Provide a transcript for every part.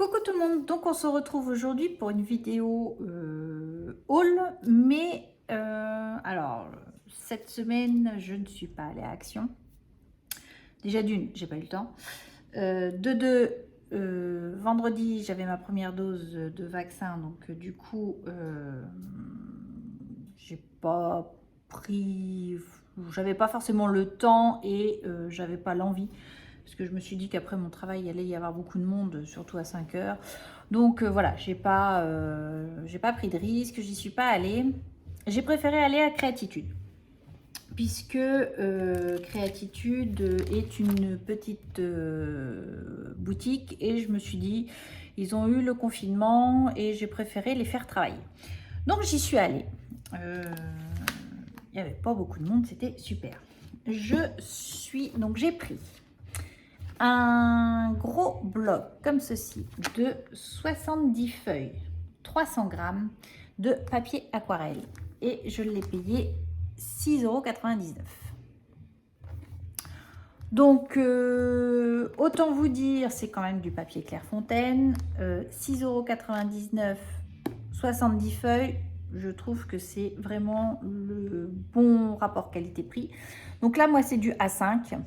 Coucou tout le monde, donc on se retrouve aujourd'hui pour une vidéo haul, mais alors cette semaine je ne suis pas allée à Action. Déjà d'une, j'ai pas eu le temps. De deux, vendredi j'avais ma première dose de vaccin, donc du coup j'ai pas pris, j'avais pas forcément le temps et j'avais pas l'envie. Parce que je me suis dit qu'après mon travail, il allait y avoir beaucoup de monde, surtout à 5 heures. Donc voilà, j'ai pas pris de risque, j'y suis pas allée. J'ai préféré aller à Créatitude, puisque Créatitude est une petite boutique et je me suis dit, ils ont eu le confinement et j'ai préféré les faire travailler. Donc j'y suis allée. Il n'y avait pas beaucoup de monde, c'était super. Donc j'ai pris un gros bloc comme ceci de 70 feuilles, 300 grammes de papier aquarelle et je l'ai payé 6,99 €. Donc autant vous dire, c'est quand même du papier Clairefontaine. 6,99 €, 70 feuilles, je trouve que c'est vraiment le bon rapport qualité-prix. Donc là, moi, c'est du A5.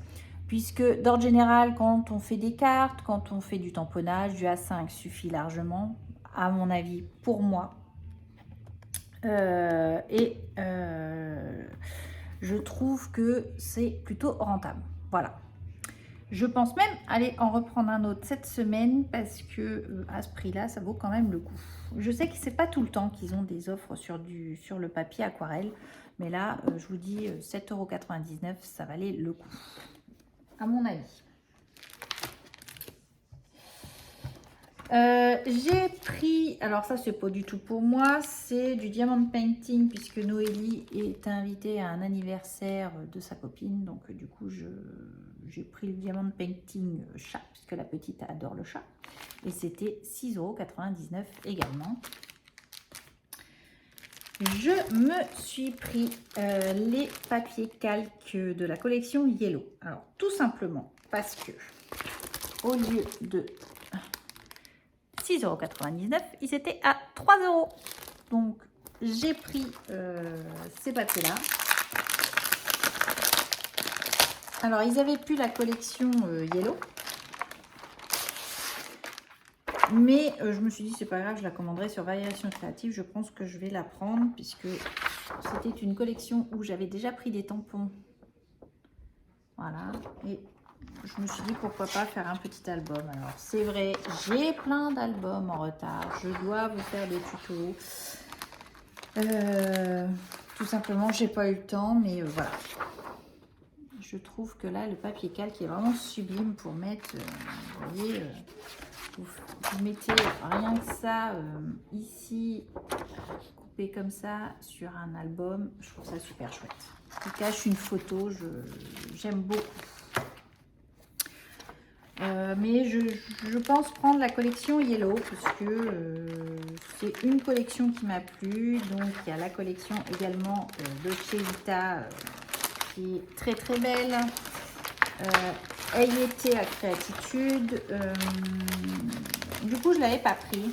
Puisque d'ordre général, quand on fait des cartes, quand on fait du tamponnage, du A5 suffit largement, à mon avis, pour moi. Je trouve que c'est plutôt rentable. Voilà. Je pense même aller en reprendre un autre cette semaine parce que à ce prix-là, ça vaut quand même le coup. Je sais que c'est pas tout le temps qu'ils ont des offres sur le papier aquarelle, mais là, je vous dis 7,99 €, ça valait le coup, à mon avis. J'ai pris, alors ça c'est pas du tout pour moi, c'est du diamond painting puisque Noélie est invitée à un anniversaire de sa copine, donc du coup j'ai pris le diamond painting chat puisque la petite adore le chat et c'était 6,99 € également. Je me suis pris les papiers calques de la collection Yellow. Alors tout simplement parce que au lieu de 6,99 €, ils étaient à 3 €. Donc j'ai pris ces papiers là. Alors ils avaient plus la collection Yellow, mais je me suis dit c'est pas grave, je la commanderai sur Variation Créative. Je pense que je vais la prendre puisque c'était une collection où j'avais déjà pris des tampons, voilà, et je me suis dit pourquoi pas faire un petit album. Alors c'est vrai, j'ai plein d'albums en retard, je dois vous faire des tutos. Tout simplement j'ai pas eu le temps, mais voilà, je trouve que là le papier calque est vraiment sublime pour mettre, vous voyez, vous mettez rien que ça ici, coupé comme ça sur un album, je trouve ça super chouette. En tout cas, je suis une photo, j'aime beaucoup. Mais je pense prendre la collection Yellow puisque c'est une collection qui m'a plu. Donc il y a la collection également de chez Vita qui est très très belle. Elle y était à Créatitude. Du coup je ne l'avais pas pris.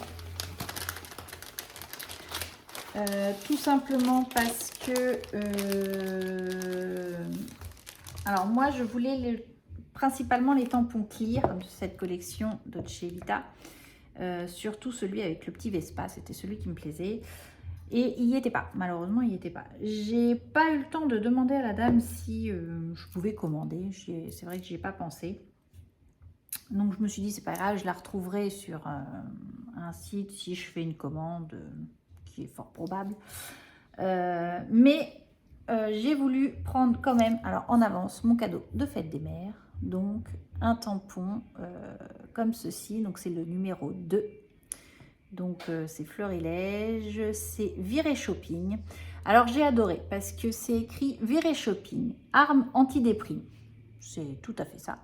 Tout simplement parce que alors moi je voulais principalement les tampons clear de cette collection Dolce Vita, surtout celui avec le petit Vespa, c'était celui qui me plaisait et il n'y était pas, malheureusement il n'y était pas. J'ai pas eu le temps de demander à la dame si je pouvais commander, c'est vrai que j'y ai pas pensé, donc je me suis dit c'est pas grave, je la retrouverai sur un site si je fais une commande qui est fort probable, mais j'ai voulu prendre quand même, alors en avance, mon cadeau de fête des mères. Donc un tampon comme ceci, donc c'est le numéro 2. Donc c'est Florilège, c'est Viré Shopping. Alors j'ai adoré parce que c'est écrit Viré Shopping, arme antidéprime. C'est tout à fait ça.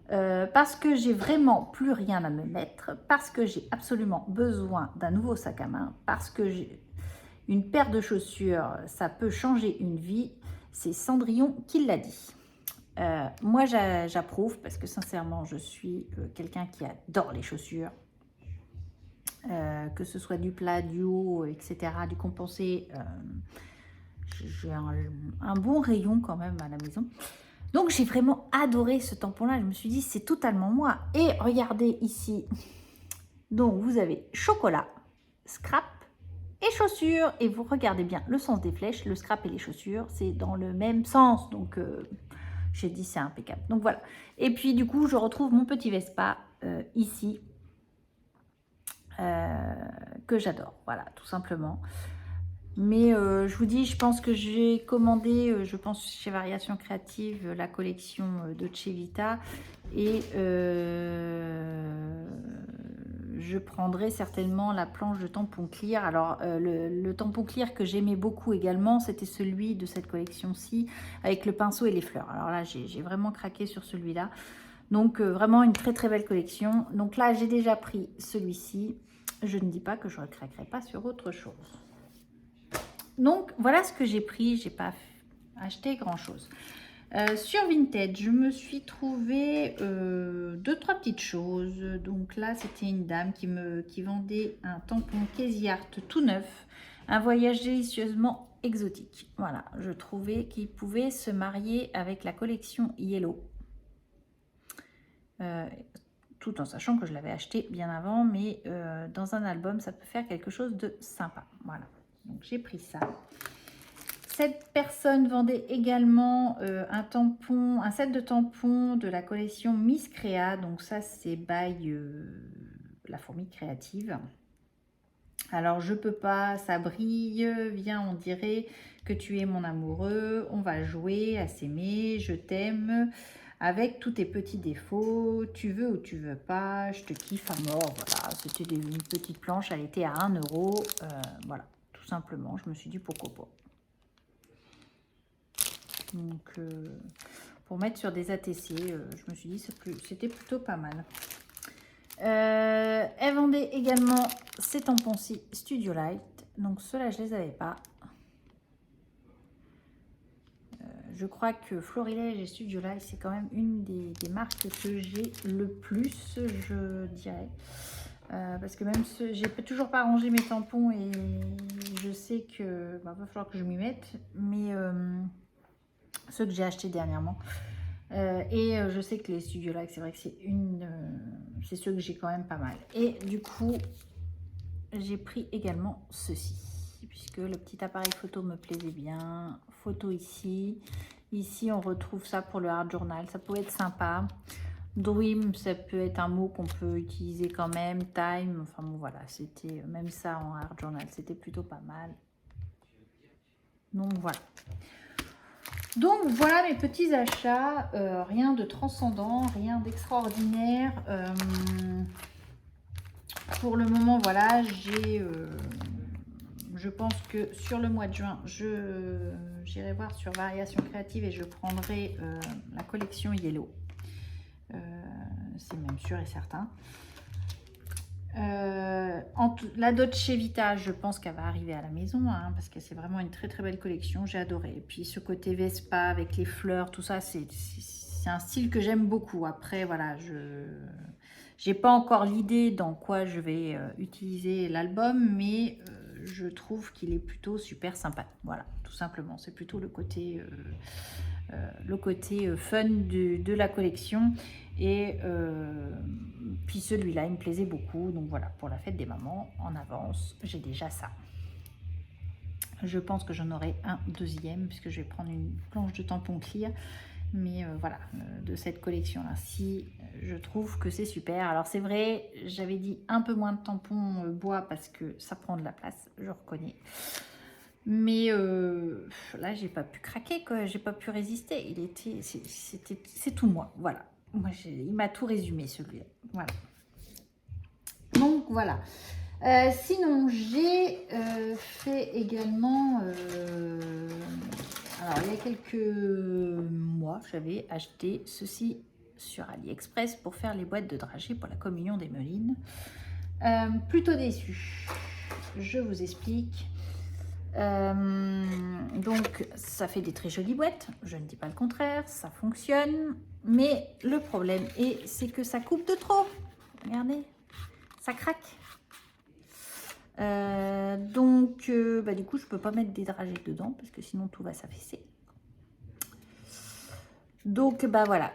Parce que j'ai vraiment plus rien à me mettre, parce que j'ai absolument besoin d'un nouveau sac à main, parce que j'ai une paire de chaussures, ça peut changer une vie. C'est Cendrillon qui l'a dit. Moi, j'approuve parce que sincèrement, je suis quelqu'un qui adore les chaussures. que ce soit du plat, du haut, etc., du compensé. J'ai un bon rayon quand même à la maison. Donc j'ai vraiment adoré ce tampon-là. Je me suis dit, c'est totalement moi. Et regardez ici. Donc vous avez chocolat, scrap et chaussures. Et vous regardez bien le sens des flèches. Le scrap et les chaussures, c'est dans le même sens. Donc j'ai dit, c'est impeccable. Donc voilà. Et puis du coup, je retrouve mon petit Vespa ici. Que j'adore. Voilà, tout simplement. Mais je vous dis, je pense que j'ai commandé, je pense chez Variations Créatives, la collection Dolce Vita. Et je prendrai certainement la planche de tampon clear. Alors, le tampon clear que j'aimais beaucoup également, c'était celui de cette collection-ci, avec le pinceau et les fleurs. Alors là, j'ai vraiment craqué sur celui-là. Donc, vraiment une très très belle collection. Donc là, j'ai déjà pris celui-ci. Je ne dis pas que je ne craquerai pas sur autre chose. Donc, voilà ce que j'ai pris. Je n'ai pas acheté grand-chose. Sur Vinted, je me suis trouvé 2-3 petites choses. Donc là, c'était une dame qui vendait un tampon Casey Art tout neuf. Un voyage délicieusement exotique. Voilà, je trouvais qu'il pouvait se marier avec la collection Yellow. Tout en sachant que je l'avais acheté bien avant, mais dans un album, ça peut faire quelque chose de sympa. Voilà, donc j'ai pris ça. Cette personne vendait également un set de tampons de la collection Miss Créa. Donc ça, c'est by la fourmi créative. Alors, je peux pas, ça brille, viens, on dirait que tu es mon amoureux, on va jouer à s'aimer, je t'aime, avec tous tes petits défauts, tu veux ou tu veux pas, je te kiffe à mort. Voilà, c'était une petite planche, elle était à 1 €. Voilà, tout simplement, je me suis dit pourquoi pas. Donc, pour mettre sur des ATC, je me suis dit c'était plutôt pas mal. Elle vendait également ces tampons-ci Studio Light. Donc, ceux-là, je les avais pas. Je crois que Florilège et Studio Light, c'est quand même une des marques que j'ai le plus, je dirais. Parce que même j'ai toujours pas rangé mes tampons et je sais que va falloir que je m'y mette. Mais ceux que j'ai achetés dernièrement. Et je sais que les Studio Light, c'est vrai que c'est ceux que j'ai quand même pas mal. Et du coup, j'ai pris également ceci, puisque le petit appareil photo me plaisait bien. Photo ici. Ici, on retrouve ça pour le Art Journal. Ça peut être sympa. Dream, ça peut être un mot qu'on peut utiliser quand même. Time, enfin bon, voilà. C'était même ça en Art Journal. C'était plutôt pas mal. Donc, voilà. Donc voilà mes petits achats, rien de transcendant, rien d'extraordinaire. Pour le moment, voilà, je pense que sur le mois de juin, j'irai voir sur Variations Créatives et je prendrai la collection Yellow. C'est même sûr et certain. La Dolce Vita, je pense qu'elle va arriver à la maison, hein, parce que c'est vraiment une très très belle collection, j'ai adoré. Et puis ce côté Vespa avec les fleurs, tout ça, c'est un style que j'aime beaucoup. Après, voilà, je n'ai pas encore l'idée dans quoi je vais utiliser l'album, mais je trouve qu'il est plutôt super sympa. Voilà, tout simplement, c'est plutôt le côté fun de la collection. Et puis celui-là, il me plaisait beaucoup. Donc voilà, pour la fête des mamans, en avance, j'ai déjà ça. Je pense que j'en aurai un deuxième, puisque je vais prendre une planche de tampon clear. Mais voilà, de cette collection-là, si je trouve que c'est super. Alors c'est vrai, j'avais dit un peu moins de tampons bois, parce que ça prend de la place, je reconnais. Mais là, j'ai pas pu craquer, quoi. J'ai pas pu résister. C'est tout moi, voilà. Moi, il m'a tout résumé, celui-là. Voilà. Donc, voilà. Sinon, j'ai fait également... alors, il y a quelques mois, j'avais acheté ceci sur AliExpress pour faire les boîtes de dragées pour la communion des Melines. Plutôt déçue. Je vous explique. Donc ça fait des très jolies boîtes, je ne dis pas le contraire, ça fonctionne, mais le problème c'est que ça coupe de trop. Regardez, ça craque. Donc, du coup, je peux pas mettre des dragées dedans parce que sinon tout va s'affaisser. Donc, voilà,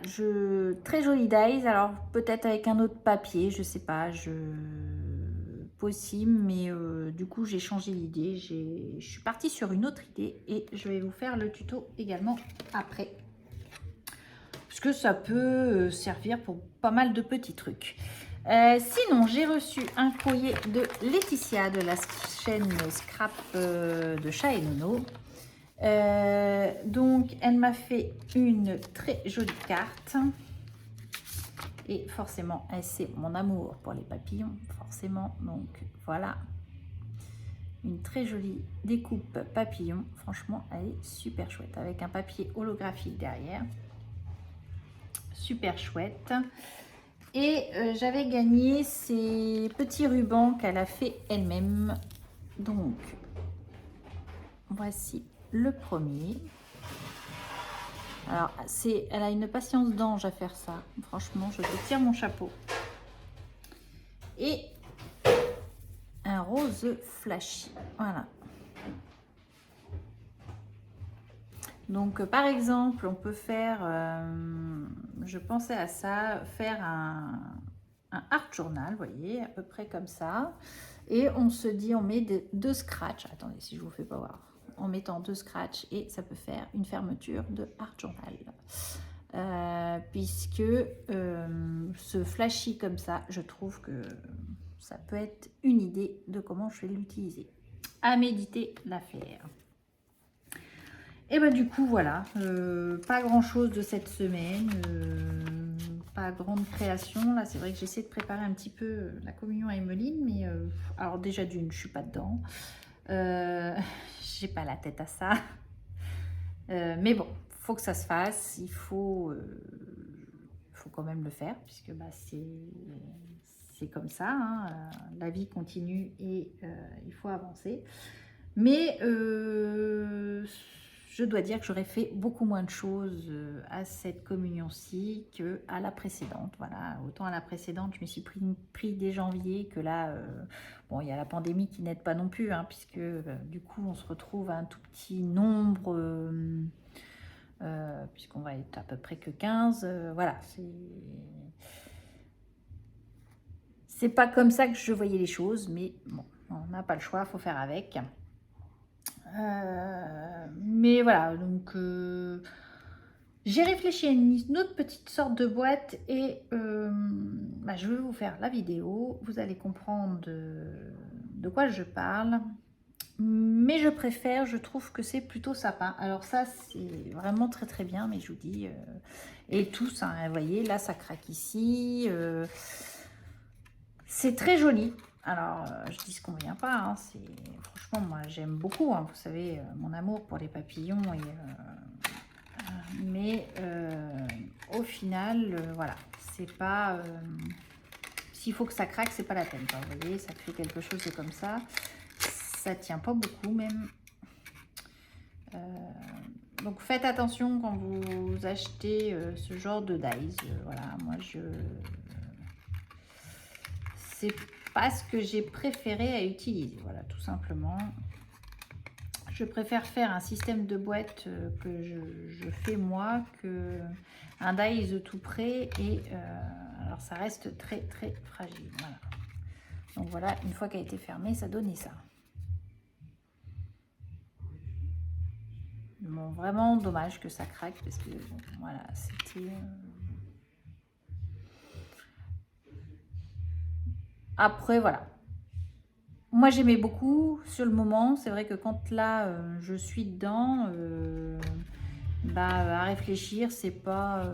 très joli dies. Alors, peut-être avec un autre papier, je sais pas, possible, mais du coup, j'ai changé l'idée. Je suis partie sur une autre idée et je vais vous faire le tuto également après. Parce que ça peut servir pour pas mal de petits trucs. Sinon, j'ai reçu un courrier de Laetitia de la chaîne Scrap de Chat et Nono. Donc, elle m'a fait une très jolie carte. Et forcément, elle sait mon amour pour les papillons, forcément. Donc, voilà. Une très jolie découpe papillon. Franchement, elle est super chouette. Avec un papier holographique derrière. Super chouette. Et j'avais gagné ces petits rubans qu'elle a fait elle-même. Donc, voici le premier. Alors, elle a une patience d'ange à faire ça. Franchement, je te tire mon chapeau. Et un rose flashy. Voilà. Donc, par exemple, on peut faire, je pensais à ça, faire un art journal, vous voyez, à peu près comme ça. Et on se dit, on met deux scratch. Attendez, si je vous fais pas voir. En mettant deux scratch et ça peut faire une fermeture de art journal. Puisque ce flashy comme ça, je trouve que ça peut être une idée de comment je vais l'utiliser. À méditer l'affaire. Et du coup, voilà, pas grand chose de cette semaine, pas grande création. Là, c'est vrai que j'essaie de préparer un petit peu la communion à Emeline, mais alors déjà d'une, je suis pas dedans. J'ai pas la tête à ça. Mais bon, faut que ça se fasse, il faut quand même le faire, puisque c'est comme ça, hein, la vie continue et il faut avancer. Mais je dois dire que j'aurais fait beaucoup moins de choses à cette communion-ci qu'à la précédente. Voilà, autant à la précédente, je me suis pris dès janvier que là, bon, il y a la pandémie qui n'aide pas non plus, hein, puisque du coup, on se retrouve à un tout petit nombre, puisqu'on va être à peu près que 15. Voilà, c'est pas comme ça que je voyais les choses, mais bon, on n'a pas le choix, il faut faire avec. Mais voilà, donc j'ai réfléchi à une autre petite sorte de boîte et je vais vous faire la vidéo. Vous allez comprendre de quoi je parle. Mais je trouve que c'est plutôt sapin. Alors ça, c'est vraiment très très bien, mais je vous dis, et tous, hein, vous voyez, là ça craque ici. C'est très joli. Alors, je dis ce qu'on ne vient pas, hein, franchement, moi j'aime beaucoup, hein, vous savez, mon amour pour les papillons, mais au final, voilà, c'est pas, s'il faut que ça craque, c'est pas la peine, quoi, vous voyez, ça fait quelque chose de comme ça tient pas beaucoup même. Donc faites attention quand vous achetez ce genre de dies, voilà, moi c'est pas ce que j'ai préféré à utiliser, voilà, tout simplement. Je préfère faire un système de boîte que je fais moi que un dies tout prêt et alors ça reste très très fragile, voilà. Donc voilà, une fois qu'elle a été fermée, ça donnait ça. Bon, vraiment dommage que ça craque parce que bon, voilà, c'était après voilà, moi j'aimais beaucoup sur le moment. C'est vrai que quand là je suis dedans, à réfléchir, c'est pas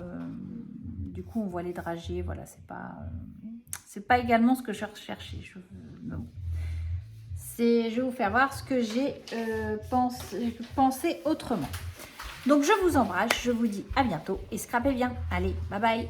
du coup on voit les dragées, voilà, c'est pas également ce que je recherchais. Je vais vous faire voir ce que j'ai pensé autrement. Donc je vous embrasse, je vous dis à bientôt et scrapez bien. Allez, bye bye.